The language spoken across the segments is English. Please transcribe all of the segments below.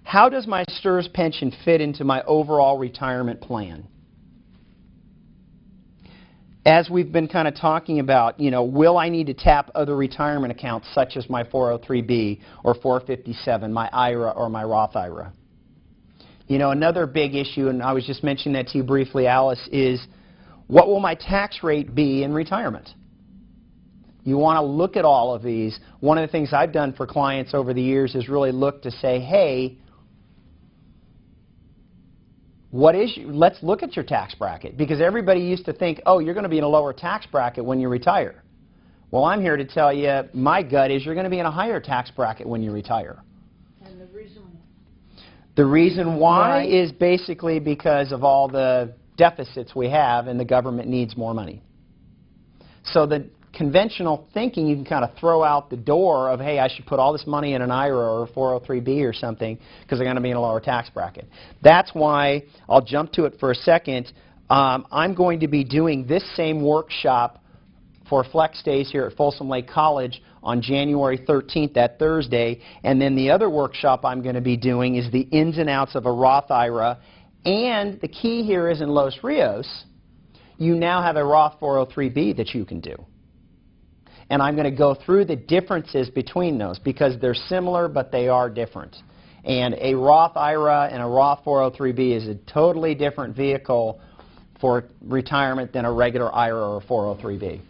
how does my STRS pension fit into my overall retirement plan? As we've been kind of talking about, you know, will I need to tap other retirement accounts such as my 403B or 457, my IRA or my Roth IRA? You know, another big issue, and I was just mentioning that to you briefly, Alice, is what will my tax rate be in retirement? You want to look at all of these. One of the things I've done for clients over the years is really look to say, hey, let's look at your tax bracket, because everybody used to think, oh, you're going to be in a lower tax bracket when you retire. Well, I'm here to tell you, my gut is you're going to be in a higher tax bracket when you retire. And the reason? The reason why is basically because of all the deficits we have, and the government needs more money. So the conventional thinking you can kind of throw out the door of, hey, I should put all this money in an IRA or a 403B or something because they're going to be in a lower tax bracket. That's why, I'll jump to it for a second, I'm going to be doing this same workshop for Flex Days here at Folsom Lake College on January 13th, that Thursday, and then the other workshop I'm going to be doing is the ins and outs of a Roth IRA, and the key here is in Los Rios, you now have a Roth 403B that you can do. And I'm going to go through the differences between those because they're similar, but they are different. And a Roth IRA and a Roth 403B is a totally different vehicle for retirement than a regular IRA or 403B.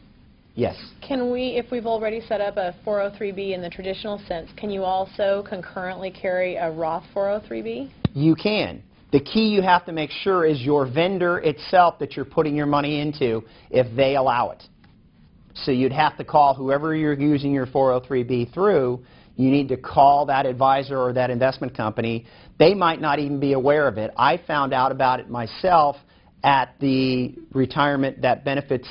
Yes? Can we, if we've already set up a 403B in the traditional sense, can you also concurrently carry a Roth 403B? You can. The key you have to make sure is your vendor itself that you're putting your money into, if they allow it. So you'd have to call whoever you're using your 403B through. You need to call that advisor or that investment company. They might not even be aware of it. I found out about it myself at the retirement, that benefits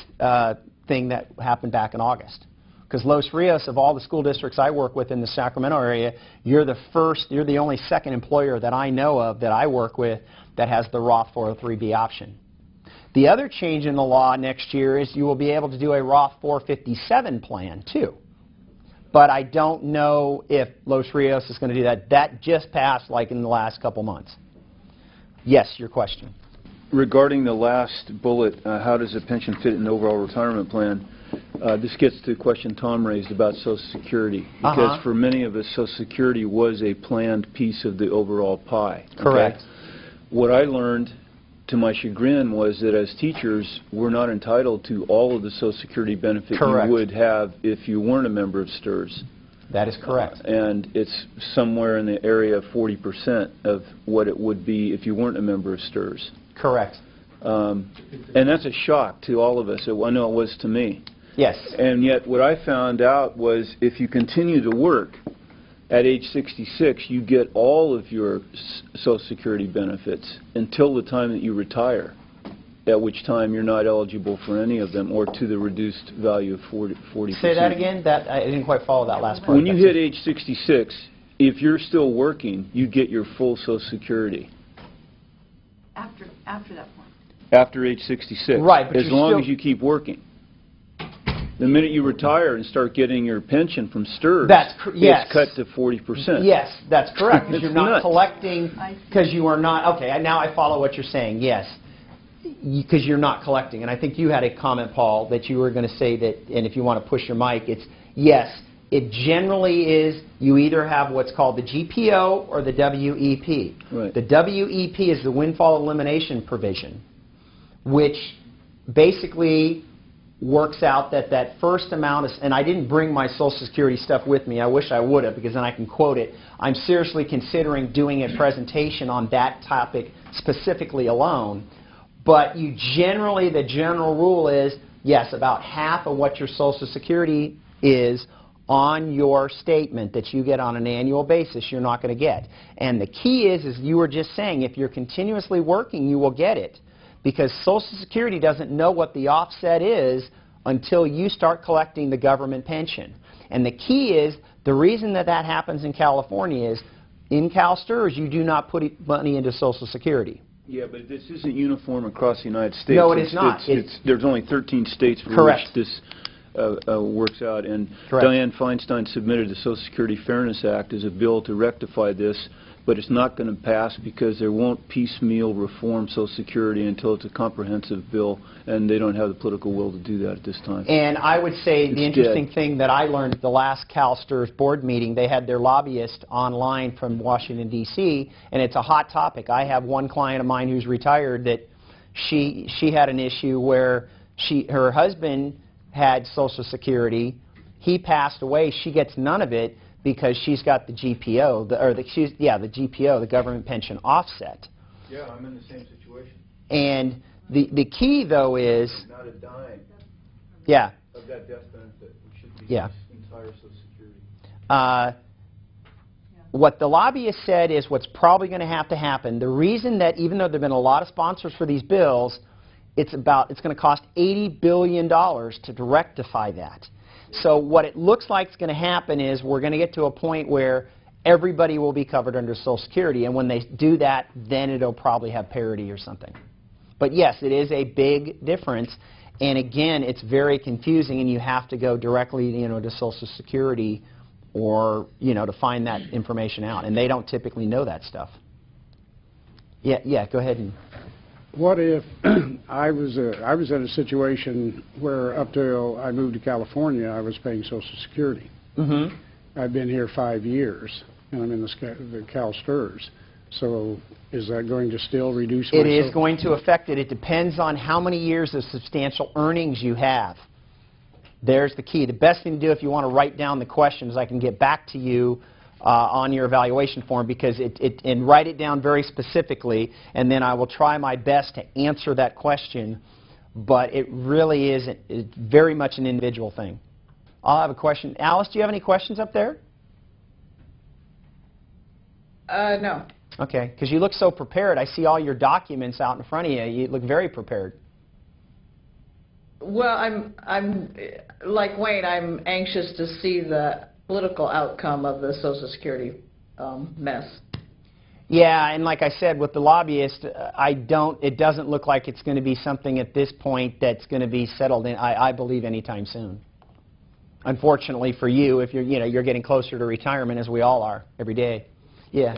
thing that happened back in August. Because Los Rios, of all the school districts I work with in the Sacramento area, you're the only second employer that I know of that I work with that has the Roth 403B option. The other change in the law next year is you will be able to do a Roth 457 plan too. But I don't know if Los Rios is going to do that. That just passed like in the last couple months. Yes, your question. Regarding the last bullet, how does a pension fit in the overall retirement plan? This gets to the question Tom raised about Social Security. Because for many of us, Social Security was a planned piece of the overall pie. Correct. Okay? What I learned, to my chagrin, was that as teachers, we're not entitled to all of the Social Security benefit you would have if you weren't a member of STRS. That is correct. And it's somewhere in the area of 40% of what it would be if you weren't a member of STRS. Correct. And that's a shock to all of us. I know it was to me. Yes. And yet what I found out was if you continue to work at age 66, you get all of your Social Security benefits until the time that you retire, at which time you're not eligible for any of them or to the reduced value of 40%. Say that again? I didn't quite follow that last part. When you hit age 66, if you're still working, you get your full Social Security. After that point. After age 66. Right. But as long as you keep working. The minute you retire and start getting your pension from STRS, it's cut to 40%. Yes, that's correct, because you're not collecting, because you are not, okay, now I follow what you're saying, yes, because you're not collecting. And I think you had a comment, Paul, that you were going to say that, and if you want to push your mic, it's, yes, it generally is, you either have what's called the GPO or the WEP. Right. The WEP is the windfall elimination provision, which basically works out that that first amount is, and I didn't bring my Social Security stuff with me. I wish I would have, because then I can quote it. I'm seriously considering doing a presentation on that topic specifically alone. But you generally, the general rule is, yes, about half of what your Social Security is on your statement that you get on an annual basis, you're not going to get. And the key is you were just saying, if you're continuously working, you will get it. Because Social Security doesn't know what the offset is until you start collecting the government pension. And the key is, the reason that that happens in California is, in CalSTRS, you do not put money into Social Security. Yeah, but this isn't uniform across the United States. No, it is not. There's only 13 states for which this works out. And Dianne Feinstein submitted the Social Security Fairness Act as a bill to rectify this, but it's not going to pass because they won't piecemeal reform Social Security until it's a comprehensive bill, and they don't have the political will to do that at this time. And I would say the It's interesting dead. thing that I learned at the last Cal STRS board meeting, they had their lobbyist online from Washington, D.C., and it's a hot topic. I have one client of mine who's retired that she had an issue where her husband had Social Security. He passed away. She gets none of it because she's got the GPO, the GPO, the government pension offset. Yeah, I'm in the same situation. And the key, though, is Not a dime yeah. of that death benefit, which should be Yeah. entire Social Security. What the lobbyist said is what's probably going to happen. The reason that even though there have been a lot of sponsors for these bills, it's going to cost $80 billion to rectify that. So what it looks like is going to happen is we're going to get to a point where everybody will be covered under Social Security, and when they do that, then it'll probably have parity or something. But yes, it is a big difference, and again, it's very confusing, and you have to go directly, to Social Security or, to find that information out, and they don't typically know that stuff. Yeah, go ahead. What if I was in a situation where up till I moved to California, I was paying Social Security. Mm-hmm. I've been here 5 years, and I'm in the Cal STRS. So is that going to still reduce my... It is going to affect it. It depends on how many years of substantial earnings you have. There's the key. The best thing to do if you want to write down the questions, I can get back to you on your evaluation form because and write it down very specifically, and then I will try my best to answer that question, but it really is very much an individual thing. I'll have a question. Alice, do you have any questions up there? No. Okay, because you look so prepared. I see all your documents out in front of you. You look very prepared. Well, I'm like Wayne. I'm anxious to see the political outcome of the Social Security mess. Yeah, and like I said, with the lobbyist, it doesn't look like it's going to be something at this point that's going to be settled in, I believe, anytime soon. Unfortunately for you, if you're getting closer to retirement, as we all are every day. Yeah.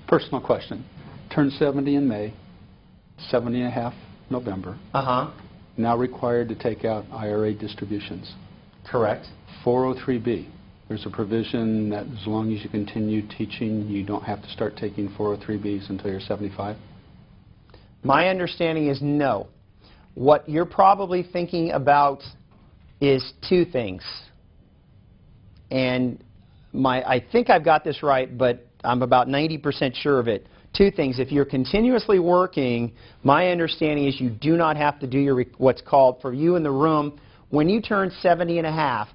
Personal question. Turned 70 in May, 70 and a half November. Uh-huh. Now required to take out IRA distributions. Correct. 403B. There's a provision that as long as you continue teaching, you don't have to start taking 403Bs until you're 75? My understanding is no. What you're probably thinking about is two things. And I think I've got this right, but I'm about 90% sure of it. Two things. If you're continuously working, my understanding is you do not have to do what's called, for you in the room, when you turn 70 and a half,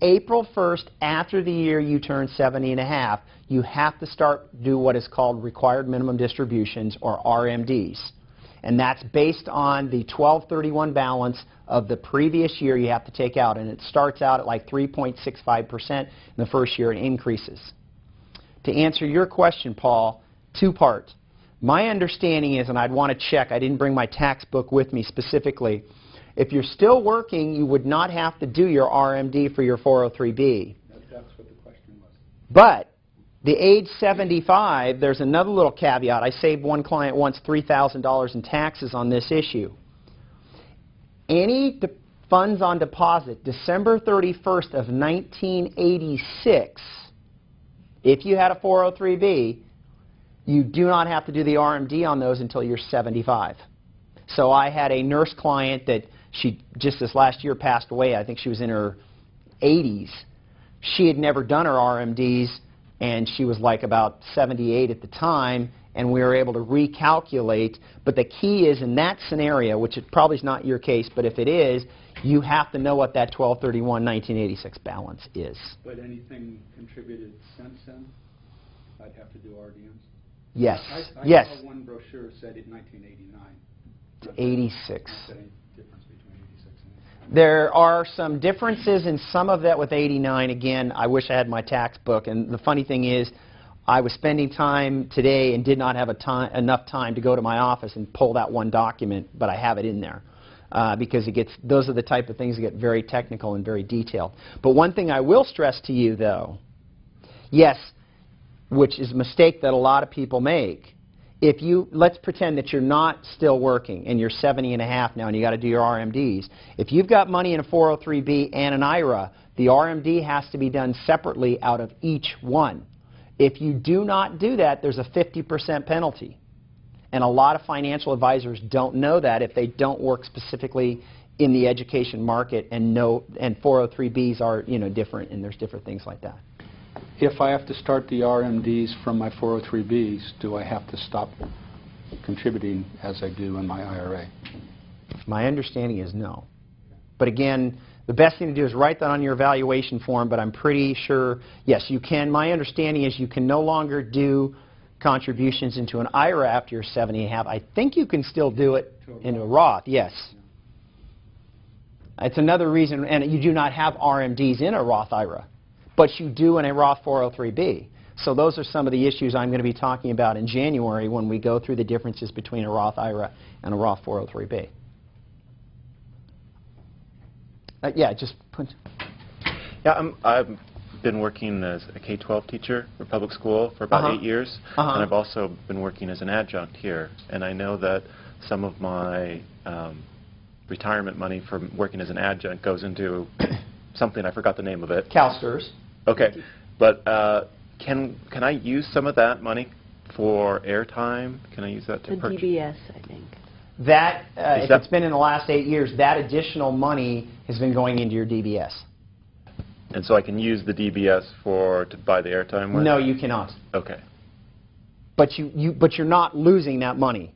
April 1st, after the year you turn 70 and a half, you have to do what is called required minimum distributions, or RMDs. And that's based on the 12/31 balance of the previous year you have to take out. And it starts out at like 3.65% in the first year and increases. To answer your question, Paul, two parts. My understanding is, and I'd want to check, I didn't bring my tax book with me specifically, if you're still working, you would not have to do your RMD for your 403B. That's what the question was. But the age 75, there's another little caveat. I saved one client once $3,000 in taxes on this issue. Any funds on deposit December 31st of 1986, if you had a 403B, you do not have to do the RMD on those until you're 75. So I had a nurse client that she just this last year passed away. I think she was in her 80s. She had never done her RMDs, and she was like about 78 at the time, and we were able to recalculate. But the key is in that scenario, which it probably is not your case, but if it is, you have to know what that 12/31/1986 balance is. But anything contributed since then, I'd have to do RDMs? Yes. I Yes. saw one brochure said in 1989. 86. Not any difference between 86 and 89. There are some differences in some of that with 89. Again, I wish I had my tax book. And the funny thing is, I was spending time today and did not have enough time to go to my office and pull that one document, but I have it in there. Because those are the type of things that get very technical and very detailed. But one thing I will stress to you, though, yes, which is a mistake that a lot of people make. If you, let's pretend that you're not still working and you're 70 and a half now and you got to do your RMDs. If you've got money in a 403B and an IRA, the RMD has to be done separately out of each one. If you do not do that, there's a 50% penalty. And a lot of financial advisors don't know that if they don't work specifically in the education market and 403Bs are, you know, different, and there's different things like that. If I have to start the RMDs from my 403Bs, do I have to stop contributing as I do in my IRA? My understanding is no. But again, the best thing to do is write that on your evaluation form, but I'm pretty sure, yes, you can. My understanding is you can no longer do contributions into an IRA after you're 70 and a half. I think you can still do it into a Roth, yes. It's another reason, and you do not have RMDs in a Roth IRA, but you do in a Roth 403B. So those are some of the issues I'm going to be talking about in January when we go through the differences between a Roth IRA and a Roth 403B. Yeah, just put... Yeah, I've been working as a K-12 teacher for public school for about 8 years, and I've also been working as an adjunct here. And I know that some of my retirement money from working as an adjunct goes into something, I forgot the name of it. CalSTRS. Okay, but can I use some of that money for airtime? Can I use that to purchase? DBS, I think. That, if it's been in the last 8 years, that additional money has been going into your DBS. And so I can use the DBS to buy the airtime with? No, you cannot. Okay. But you're not losing that money.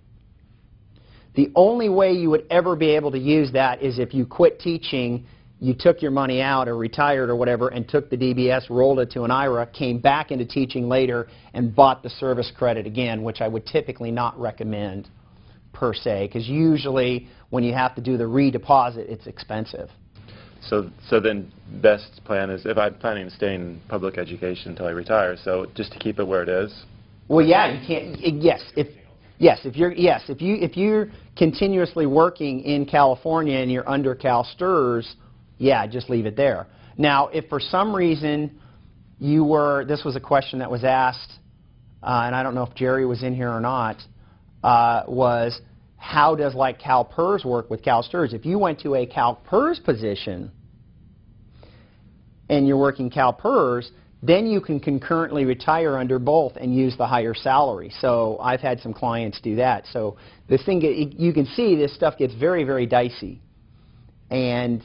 The only way you would ever be able to use that is if you quit teaching, you took your money out or retired or whatever and took the DBS, rolled it to an IRA, came back into teaching later and bought the service credit again, which I would typically not recommend per se, because usually when you have to do the redeposit, it's expensive. So then best plan is, if I'm planning to stay in public education until I retire, so just to keep it where it is? Well, yeah, you can't. If you're continuously working in California and you're under CalSTRS, yeah, just leave it there. Now, if for some reason you were, this was a question that was asked, and I don't know if Jerry was in here or not, was how does like CalPERS work with CalSTRS? If you went to a CalPERS position and you're working CalPERS, then you can concurrently retire under both and use the higher salary. So I've had some clients do that. So this thing, you can see this stuff gets very, very dicey. And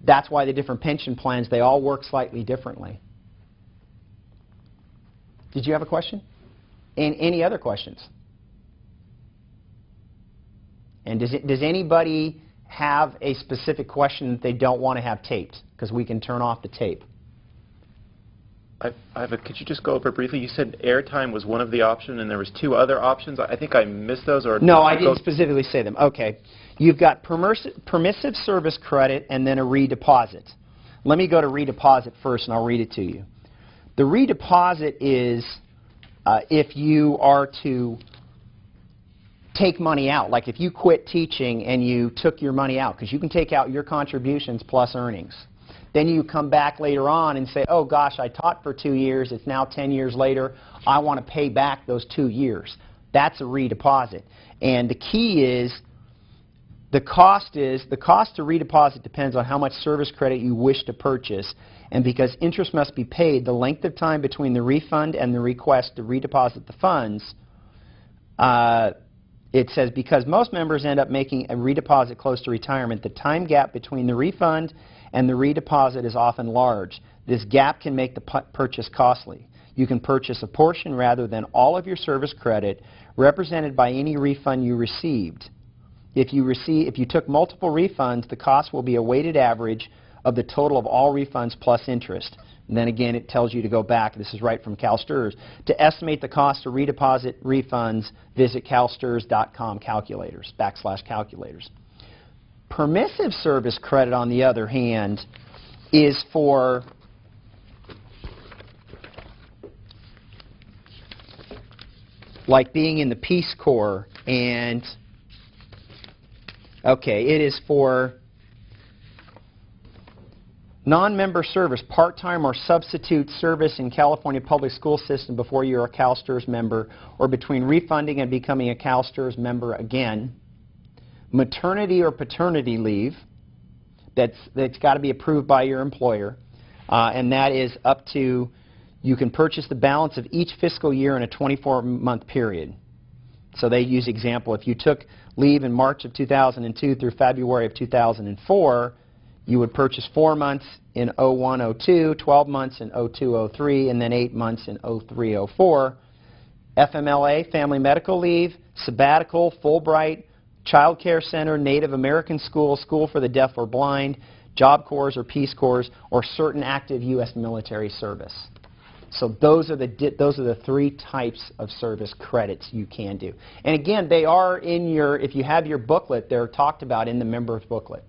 that's why the different pension plans, they all work slightly differently. Did you have a question? And any other questions? And does anybody have a specific question that they don't want to have taped? Because we can turn off the tape. Could you just go over briefly? You said airtime was one of the options, and there was 2 other options. I think I missed those. Or no, I didn't specifically say them. Okay. You've got permissive service credit and then a redeposit. Let me go to redeposit first, and I'll read it to you. The redeposit is if you are to take money out. Like if you quit teaching and you took your money out, because you can take out your contributions plus earnings. Then you come back later on and say, oh gosh, I taught for 2 years, it's now 10 years later, I want to pay back those 2 years. That's a redeposit. And the key is, the cost to redeposit depends on how much service credit you wish to purchase, and because interest must be paid, the length of time between the refund and the request to redeposit the funds, it says, because most members end up making a redeposit close to retirement, the time gap between the refund and the redeposit is often large. This gap can make the purchase costly. You can purchase a portion rather than all of your service credit, represented by any refund you received. If you took multiple refunds, the cost will be a weighted average of the total of all refunds plus interest. And then again, it tells you to go back, this is right from CalSTRS. To estimate the cost to redeposit refunds, visit calstrs.com calculators. Permissive service credit, on the other hand, is for like being in the Peace Corps, and okay, it is for Non-member service, part-time or substitute service in California public school system before you're a CalSTRS member, or between refunding and becoming a CalSTRS member again. Maternity or paternity leave, that's got to be approved by your employer, and that is up to, you can purchase the balance of each fiscal year in a 24-month period. So they use example, if you took leave in March of 2002 through February of 2004, you would purchase 4 months in 01-02, 12 months in 02-03, and then 8 months in 03-04. FMLA, family medical leave, sabbatical, Fulbright, Child Care Center, Native American School, School for the Deaf or Blind, Job Corps or Peace Corps, or certain active U.S. military service. So those are the 3 types of service credits you can do. And again, they are in your, if you have your booklet, they're talked about in the members booklet.